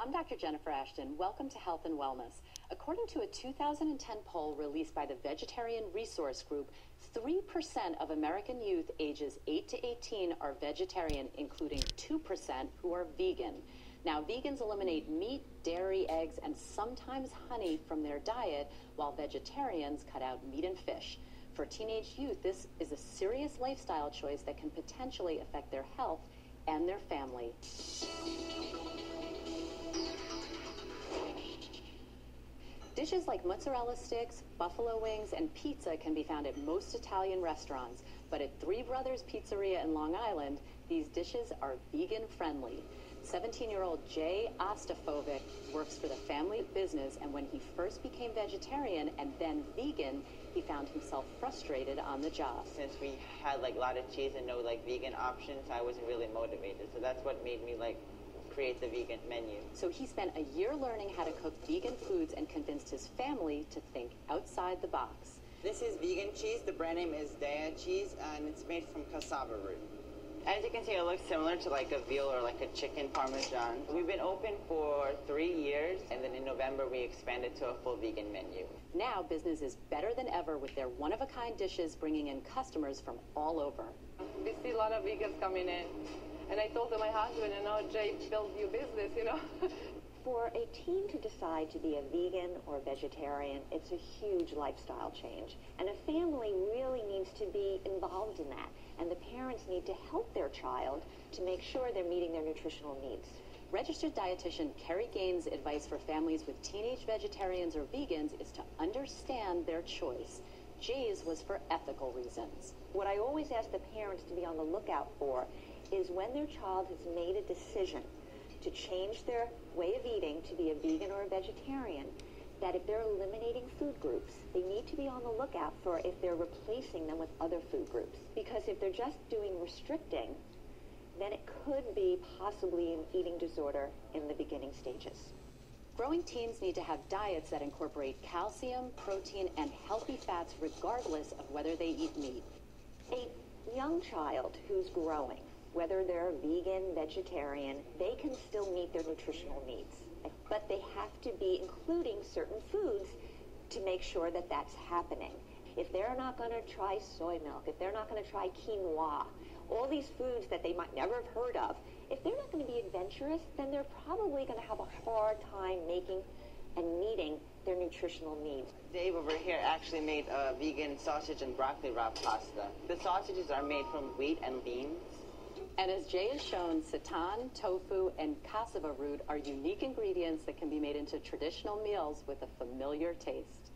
I'm Dr. Jennifer Ashton. Welcome to Health and Wellness. According to a 2010 poll released by the Vegetarian Resource Group, 3% of American youth ages 8 to 18 are vegetarian, including 2% who are vegan. Now, vegans eliminate meat, dairy, eggs, and sometimes honey from their diet, while vegetarians cut out meat and fish. For teenage youth, this is a serious lifestyle choice that can potentially affect their health and their family. Dishes like mozzarella sticks, buffalo wings, and pizza can be found at most Italian restaurants, but at Three Brothers Pizzeria in Long Island, these dishes are vegan-friendly. 17-year-old Jay Astafovic works for the family business, and when he first became vegetarian and then vegan, he found himself frustrated on the job. Since we had a lot of cheese and no vegan options, I wasn't really motivated. So that's what made me create the vegan menu. So he spent a year learning how to cook vegan foods and convinced his family to think outside the box. This is vegan cheese. The brand name is Daya cheese, and it's made from cassava root. As you can see, it looks similar to a veal or a chicken parmesan. We've been open for 3 years, and then in November we expanded to a full vegan menu. Now business is better than ever with their one-of-a-kind dishes bringing in customers from all over. We see a lot of vegans coming in, and I told my husband, Jay, build your business, For a teen to decide to be a vegan or vegetarian, it's a huge lifestyle change. And a family really needs to be involved in that. And the parents need to help their child to make sure they're meeting their nutritional needs. Registered dietitian Carrie Gaines' advice for families with teenage vegetarians or vegans is to understand their choice. Jay's was for ethical reasons. What I always ask the parents to be on the lookout for is when their child has made a decision to change their way of eating to be a vegan or a vegetarian, that if they're eliminating food groups, they need to be on the lookout for if they're replacing them with other food groups. Because if they're just doing restricting, then it could be possibly an eating disorder in the beginning stages. Growing teens need to have diets that incorporate calcium, protein, and healthy fats regardless of whether they eat meat. A young child who's growing, whether they're vegan, vegetarian, they can still meet their nutritional needs. But they have to be including certain foods to make sure that that's happening. If they're not going to try soy milk, if they're not going to try quinoa, all these foods that they might never have heard of, if they're not going to be adventurous, then they're probably going to have a hard time making and meeting their nutritional needs. Dave over here actually made a vegan sausage and broccoli wrap pasta. The sausages are made from wheat and beans. And as Jay has shown, seitan, tofu, and cassava root are unique ingredients that can be made into traditional meals with a familiar taste.